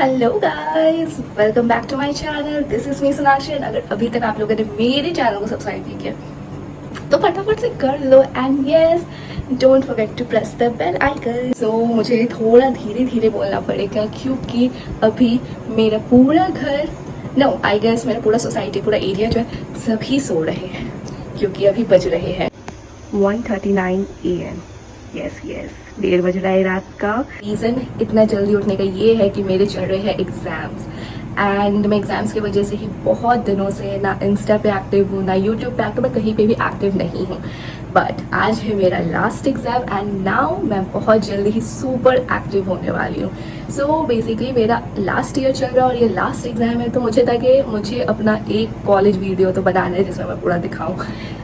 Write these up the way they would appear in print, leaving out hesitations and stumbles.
Hello guys, welcome back to my channel. This is me Sonakshi. अगर अभी तक आप लोगों ने मेरे चैनल को सब्सक्राइब नहीं किया तो फटाफट से कर लो and yes, don't forget to press the bell icon. So मुझे थोड़ा धीरे धीरे बोलना पड़ेगा क्योंकि अभी मेरा पूरा घर, नो आई गेस मेरा पूरा सोसाइटी, पूरा एरिया जो है सभी सो रहे हैं क्योंकि अभी बज रहे हैं 1:39 AM। यस 1:30 बज रहा है रात का। रीज़न इतना जल्दी उठने का ये है कि मेरे चल रहे हैं एग्ज़ाम्स एंड मैं एग्ज़ाम्स की वजह से ही बहुत दिनों से ना इंस्टा पे एक्टिव हूँ ना यूट्यूब पे एक्टिव, मैं कहीं पे भी एक्टिव नहीं हूँ। बट आज है मेरा लास्ट एग्ज़ाम एंड नाउ मैं बहुत जल्दी ही सुपर एक्टिव होने वाली हूँ। सो बेसिकली मेरा लास्ट ईयर चल रहा है और ये लास्ट एग्ज़ाम है, तो मुझे था कि मुझे अपना एक कॉलेज वीडियो तो बनाना है जिसमें मैं पूरा दिखाऊँ।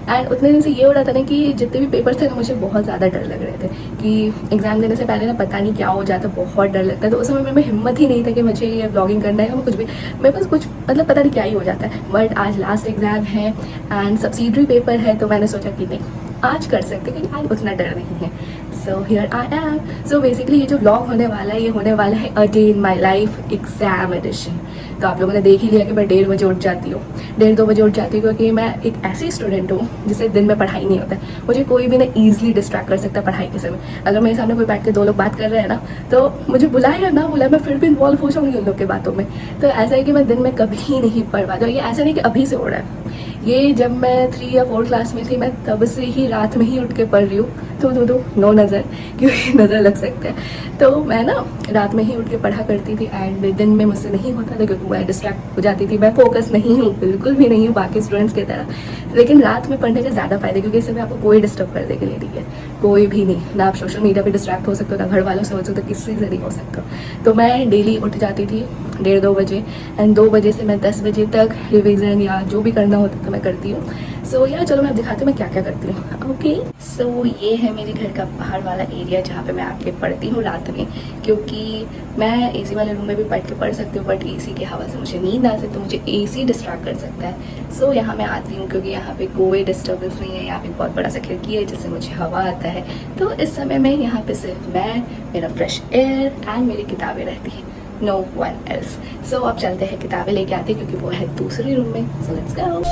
एंड उतने दिन से ये हो रहा था ना कि जितने भी पेपर थे ना मुझे बहुत ज़्यादा डर लग रहे थे कि एग्ज़ाम देने से पहले ना पता नहीं क्या हो जाता, बहुत डर लगता है। तो उस समय मेरे में हिम्मत ही नहीं था कि मुझे ये ब्लॉगिंग करना है या कुछ भी, मेरे पास कुछ मतलब पता नहीं क्या ही हो जाता है। बट आज लास्ट एग्ज़ाम है एंड सब्सिडरी पेपर है, तो मैंने सोचा कि नहीं आज कर सकते क्योंकि आज उतना डर नहीं है। So here I am. So basically ये जो ब्लॉग होने वाला है ये होने वाला है a day in my life exam edition. तो आप लोगों ने देख ही लिया कि मैं 1:30 बजे उठ जाती हूँ, 1:30-2 बजे उठ जाती हूँ क्योंकि मैं एक ऐसी स्टूडेंट हूँ जिसे दिन में पढ़ाई नहीं होता है। मुझे कोई भी ना ईजिली डिस्ट्रैक्ट कर सकता है पढ़ाई के समय। अगर मेरे सामने कोई बैठ के 2 लोग बात कर रहे हैं ना तो मुझे बुलाए या ना बुलाए मैं फिर भी इन्वॉल्व हो जाऊँगी उन लोग की बातों में। तो ऐसा है कि मैं दिन में कभी नहीं पढ़ पाती हूँ। ये ऐसा नहीं कि अभी से हो रहा है, ये जब मैं 3 या 4 क्लास में थी मैं तब से ही रात में ही उठ के पढ़ रही हूँ। तो नो नज़र, क्योंकि नज़र लग सकते हैं। तो मैं ना रात में ही उठ के पढ़ा करती थी एंड दिन में मुझसे नहीं होता था क्योंकि मैं डिस्ट्रैक्ट हो जाती थी। मैं फोकस नहीं हूँ, बिल्कुल भी नहीं हूँ बाकी स्टूडेंट्स की तरह, लेकिन रात में पढ़ने का ज़्यादा फायदा क्योंकि इससे आपको कोई डिस्टर्ब करने के लिए नहीं है, कोई भी नहीं। ना आप सोशल मीडिया पर डिस्ट्रैक्ट हो सकते हो, ना घर वालों से हो सकते हो, किसी से नहीं हो सकता। तो मैं डेली उठ जाती थी 1:30-2 बजे एंड 2 बजे से मैं 10 बजे तक रिविज़न या जो भी करना होता था मैं करती हूँ। सो यार चलो मैं दिखाती हूँ मैं क्या क्या करती हूँ। ओके, सो ये है मेरे घर का बाहर वाला एरिया जहाँ पे मैं आके पढ़ती हूँ रात में, क्योंकि मैं एसी वाले रूम में भी पढ़ सकती हूँ बट एसी की हवा से मुझे नींद आ सकती है, तो मुझे एसी डिस्ट्रैक्ट कर सकता है। सो यहाँ मैं आती हूँ क्योंकि यहाँ पे कोई डिस्टर्बेंस नहीं है, यहाँ पे बहुत बड़ा सा खिड़की है जिससे मुझे हवा आता है। तो इस समय में यहाँ पे सिर्फ मैं, मेरा फ्रेश एयर एंड मेरी किताबें रहती हैं, नो वन एल्स। सो अब चलते हैं किताबें लेके आते हैं क्योंकि वो है दूसरे रूम में। So let's go.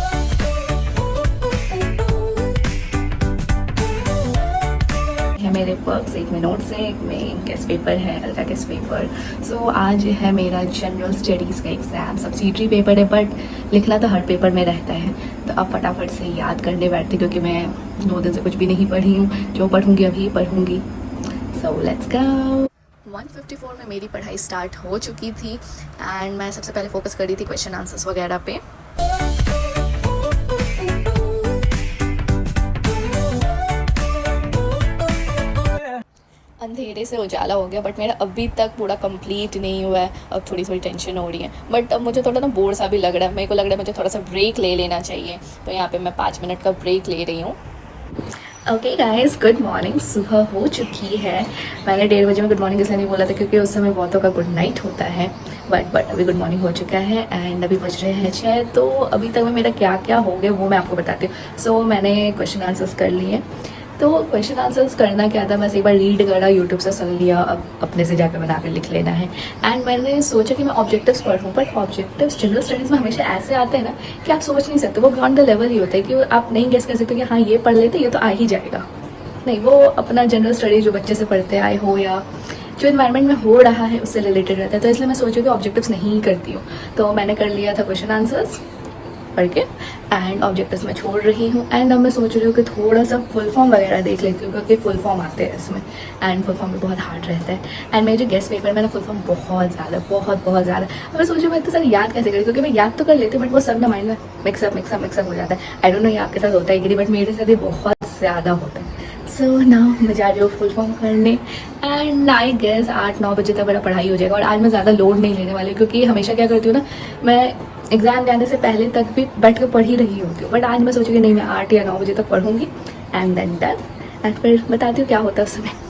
है मेरे वर्क्स, एक में नोट्स है, एक में गेस्ट पेपर है, हल्का गेस्ट पेपर। सो आज है मेरा जनरल स्टडीज़ का एग्ज़ाम। सब्सिडरी पेपर है बट लिखना तो हर पेपर में रहता है, तो अब फटाफट से याद करने बैठती क्योंकि मैं 2 दिन से कुछ भी नहीं पढ़ी हूँ, जो पढ़ूँगी अभी पढ़ूँगी। So let's go. 1:54 में मेरी पढ़ाई स्टार्ट हो चुकी थी एंड मैं सबसे पहले फोकस कर रही थी क्वेश्चन आंसर्स वगैरह पे। अंधेरे से उजाला हो गया बट मेरा अभी तक पूरा कंप्लीट नहीं हुआ है। अब थोड़ी थोड़ी टेंशन हो रही है बट अब मुझे थोड़ा ना बोर सा भी लग रहा है। मेरे को लग रहा है मुझे थोड़ा सा ब्रेक ले लेना चाहिए, तो यहाँ पे मैं 5 मिनट का ब्रेक ले रही हूँ। Okay guys, good morning. सुबह हो चुकी है। मैंने 1:30 बजे में गुड मॉर्निंग इसलिए नहीं बोला था क्योंकि उस समय बहुतों का गुड नाइट होता है, बट अभी गुड मॉर्निंग हो चुका है एंड अभी बज रहे हैं 6। तो अभी तक में मेरा क्या क्या हो गया वो मैं आपको बताती हूँ। सो मैंने क्वेश्चन आंसर्स कर लिए। तो क्वेश्चन आंसर्स करना क्या था, बस एक बार रीड करा, यूट्यूब से सुन लिया, अब अपने से जाकर बना कर लिख लेना है। एंड मैंने सोचा कि मैं ऑब्जेक्टिव्स पढ़ूँ, बट ऑब्जेक्टिव्स जनरल स्टडीज़ में हमेशा ऐसे आते हैं ना कि आप सोच नहीं सकते, वो बियॉन्ड द लेवल ही होता है कि आप नहीं गेस कर सकते कि हाँ ये पढ़ लेते ये तो आ ही जाएगा। नहीं, वो अपना जनरल स्टडी जो बच्चे से पढ़ते आए हो या जो इन्वायरमेंट में हो रहा है उससे रिलेटेड रहता है, तो इसलिए मैं सोचूँ कि ऑब्जेक्टिव्स नहीं करती हूँ। तो मैंने कर लिया था क्वेश्चन आंसर्स पढ़ के एंड ऑब्जेक्टिव्स मैं छोड़ रही हूँ। एंड अब मैं सोच रही हूँ कि थोड़ा सा फुल फॉर्म वगैरह देख लेती हूँ क्योंकि फुल फॉर्म आते हैं इसमें एंड फुल फॉर्म में बहुत हार्ड रहता है। एंड मेरे जो गेस्ट पेपर में ना फुल फॉर्म बहुत ज़्यादा। अब मैं सोच रही हूँ मैं इतना सारा याद कैसे करूँ, क्योंकि मैं याद तो कर लेती हूँ बट वो सब ना माइंड में मिक्सअप हो जाता है। आई डोंट नो ये आपके साथ होता है कि नहीं, बट मेरे साथ ये बहुत ज़्यादा होता है। सो नाउ मैं जा रही हूँ फुल फॉर्म करने एंड आई गेस 8-9 बजे तक मेरा पढ़ाई हो जाएगा। और आज मैं ज़्यादा लोड नहीं लेने वाली क्योंकि हमेशा क्या करती हूँ ना, मैं एग्ज़ाम जाने से पहले तक भी बैठ कर पढ़ ही रही होती हूँ, बट आज मैं सोचूँगी नहीं मैं 8 या 9 बजे तक पढ़ूँगी एंड देन डन। एंड फिर बताती हूँ क्या होता है उस समय।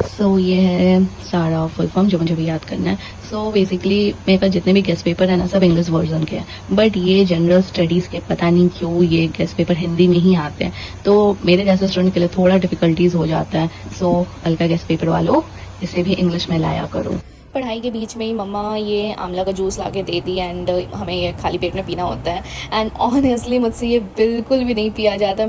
सो ये है सारा फुल फॉर्म जो मुझे भी याद करना है। सो बेसिकली मेरे पास जितने भी गेस्ट पेपर है ना सब इंग्लिश वर्जन के हैं, बट ये जनरल स्टडीज़ के पता नहीं क्यों ये गेस्ट पेपर हिंदी में ही आते हैं, तो मेरे जैसे स्टूडेंट के लिए थोड़ा डिफिकल्टीज हो जाता है। सो हल्का गेस्ट पेपर वालों इसे भी इंग्लिश में लाया करो। पढ़ाई के बीच में ही मम्मा ये आंवला का जूस ला के दे दी एंड हमें ये खाली पेट में पीना होता है एंड ऑनेस्टली मुझसे ये बिल्कुल भी नहीं पिया जाता।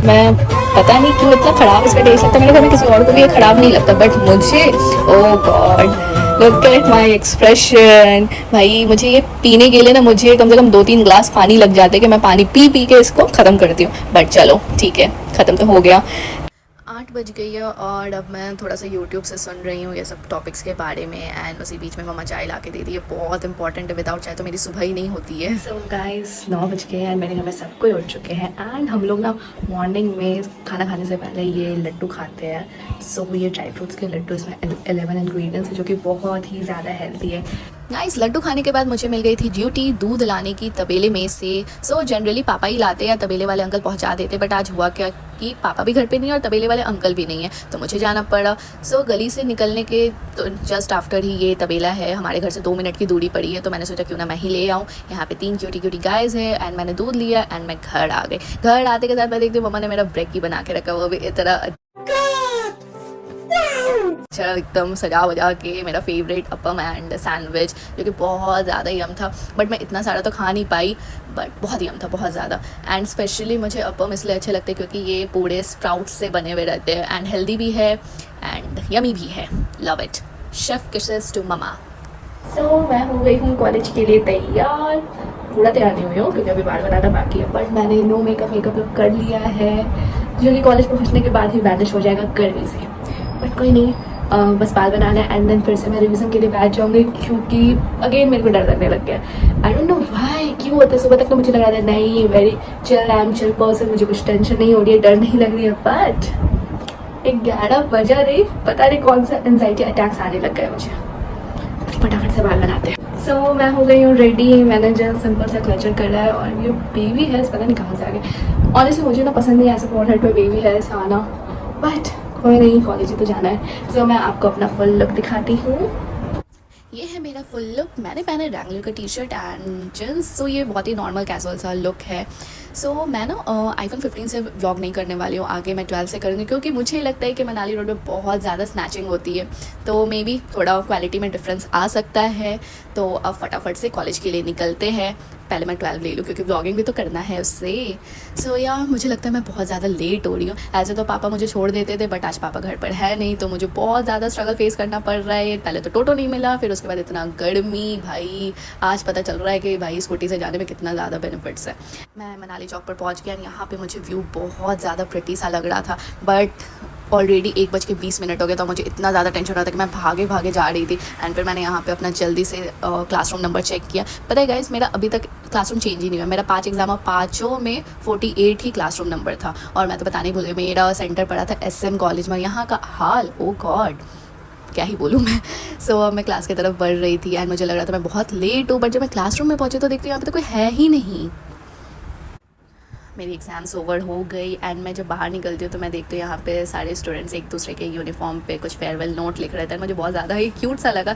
मैं पता नहीं क्यों इतना ख़राब इसका टेस्ट लगता है, मेरे घर में किसी और को भी ये ख़राब नहीं लगता बट मुझे, oh god look at my expression. भाई मुझे ये पीने के लिए ना मुझे कम से कम 2-3 ग्लास पानी लग जाते कि मैं पानी पी पी के इसको ख़त्म करती हूँ, बट चलो ठीक है, ख़त्म तो हो गया। 8 बज गई है और अब मैं थोड़ा सा यूट्यूब से सुन रही हूँ ये सब टॉपिक्स के बारे में एंड उसी बीच में मम्मा चाय ला के दे दी है, बहुत इंपॉर्टेंट है, विदाउट चाय तो मेरी सुबह ही नहीं होती है। सो गाइस 9 बज गए हैं, मेरे घर में सब कोई उठ चुके हैं एंड हम लोग ना मॉर्निंग में खाना खाने से पहले ये लड्डू खाते हैं। सो ये ड्राई फ्रूट्स के लड्डू, इसमें 11 इंग्रेडिएंट्स है जो कि बहुत ही ज़्यादा हेल्दी है। नाइस। लड्डू खाने के बाद मुझे मिल गई थी ड्यूटी दूध लाने की तबेले में से। सो जनरली पापा ही लाते या तबेले वाले अंकल पहुंचा देते, बट आज हुआ क्या कि पापा भी घर पे नहीं है और तबेले वाले अंकल भी नहीं है तो मुझे जाना पड़ा। सो गली से निकलने के तो जस्ट आफ्टर ही ये तबेला है, हमारे घर से 2 मिनट की दूरी पड़ी है, तो मैंने सोचा क्यों ना मैं ही ले आऊँ। यहाँ पे 3 क्यूटी गाइस है एंड मैंने दूध लिया एंड मैं घर आ गई। घर आते के साथ मैं देखती हूँ मम्मा ने मेरा ब्रेक बना के रखा, वो भी इतना अच्छा एकदम सजा वजा के, मेरा फेवरेट अपम एंड सैंडविच जो कि बहुत ज़्यादा यम था, बट मैं इतना सारा तो खा नहीं पाई, बट बहुत यम था, बहुत ज़्यादा। एंड स्पेशली मुझे अपम इसलिए अच्छे लगते हैं क्योंकि ये पूरे स्प्राउट्स से बने हुए रहते हैं एंड हेल्दी भी है एंड यमी भी है। Love it. Chef kisses to mama. So मैं हो गई हूँ कॉलेज के लिए तैयार। पूरा तैयार नहीं हुई हूँ क्योंकि अभी बाल बनाना बाकी है, बट मैंने नो मेकअप लुक कर लिया है जो कि कॉलेज पहुँचने के बाद ही वैनिश हो जाएगा गर्मी से, बट कोई नहीं। बस बाल बनाना है एंड देन फिर से मैं रिवीजन के लिए बैठ जाऊँगी क्योंकि अगेन मेरे को डर लगने लग गया। आई डोंट नो व्हाई, क्यों होता है। सुबह तक तो मुझे लगा था नहीं very chill, I am chill person, मुझे कुछ टेंशन नहीं हो रही है, डर नहीं लग रही है, बट 11 बजा रही, पता नहीं कौन सा एंजाइटी अटैक्स आने लग गए मुझे। फटाफट से बाल बनाते हैं। सो मैं हो गई हूँ रेडी, मैंने जो सिंपल सा क्लचर करा है और ये बेबी हेयर्स पता नहीं कहाँ से आ गए। ऑनेस्टली मुझे ना पसंद नहीं ऐसे फोर हेड पे बेबी हेयर्स आना, बट कोई नहीं, कॉलेज ही तो जाना है। सो मैं आपको अपना फुल लुक दिखाती हूँ। ये है मेरा फुल लुक। मैंने पहना रैंगलर का टी शर्ट एंड जींस, सो ये बहुत ही नॉर्मल कैजुअल सा लुक है। सो मैं ना आईफोन 15 से व्लॉग नहीं करने वाली हूँ, आगे मैं 12 से करूँगी क्योंकि मुझे लगता है कि मनाली रोड में बहुत ज़्यादा स्नैचिंग होती है, तो मे बी थोड़ा क्वालिटी में डिफरेंस आ सकता है। तो अब फटाफट से कॉलेज के लिए निकलते हैं। पहले मैं 12 ले लूँ क्योंकि व्लॉगिंग भी तो करना है उससे। सो यार मुझे लगता है मैं बहुत ज़्यादा लेट हो रही हूँ। ऐसे तो पापा मुझे छोड़ देते थे बट आज पापा घर पर है नहीं, तो मुझे बहुत ज़्यादा स्ट्रगल फेस करना पड़ रहा है। पहले तो टोटो नहीं मिला, फिर उसके बाद इतना गर्मी, भाई आज पता चल रहा है कि भाई स्कूटी से जाने में कितना ज़्यादा बेनिफिट्स है। मैं मनाली चौक पर पहुँच गया, यहाँ पे मुझे व्यू बहुत ज़्यादा प्रिटी सा लग रहा था, बट ऑलरेडी 1:20 हो गया, तो मुझे इतना ज़्यादा टेंशन हो रहा था कि मैं भागे भागे जा रही थी। एंड फिर मैंने यहाँ पे अपना जल्दी से क्लासरूम नंबर चेक किया। पता है गाइस, मेरा अभी तक क्लासरूम चेंज ही नहीं हुआ। मेरा 5 एग्जाम और 5 में 48 ही क्लासरूम नंबर था, और मैं तो बताने भूल गई, मेरा सेंटर पड़ा था SM कॉलेज में। यहाँ का हाल, ओ गॉड क्या ही बोलूँ मैं। सो मैं क्लास की तरफ बढ़ रही थी एंड मुझे लग रहा था मैं बहुत लेट हूँ, बट जब मैं क्लासरूम में पहुँची तो देखती हूँ यहाँ पे तो कोई है ही नहीं। मेरी एग्ज़ाम्स ओवर हो गई एंड मैं जब बाहर निकलती हूँ तो मैं देखती हूँ यहाँ पे सारे स्टूडेंट्स एक दूसरे के यूनिफॉर्म पे कुछ फेयरवेल नोट लिख रहे थे। मुझे बहुत ज़्यादा ही क्यूट सा लगा,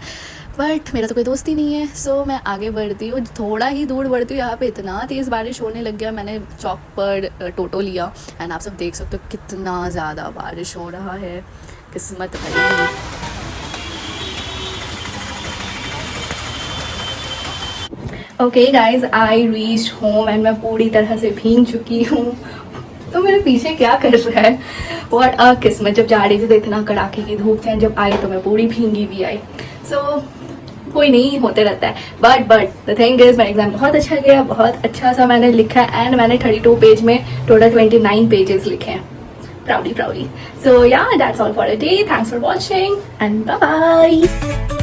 बट मेरा तो कोई दोस्त ही नहीं है। सो मैं आगे बढ़ती हूँ, थोड़ा ही दूर बढ़ती हूँ, यहाँ पे इतना तेज़ बारिश होने लग गया। मैंने चौक पर टोटो लिया एंड आप सब देख सकते हो कितना ज़्यादा बारिश हो रहा है। किस्मत भरी। Okay guys, I reach home and मैं पूरी तरह से भीग चुकी हूँ। तो मेरे पीछे क्या कर रहा है, व्हाट अ किस्मत। जब जा रही थी तो इतना कड़ाके की धूप थी, जब आई तो मैं पूरी भींगी भी आई। सो कोई नहीं, होते रहता है। बट द थिंग इज मेरा एग्जाम बहुत अच्छा गया, बहुत अच्छा सा मैंने लिखा एंड मैंने 32 पेज में टोटल 29 पेजेस लिखे हैं। Proudly. So yeah that's all for a day. Thanks for watching and bye bye.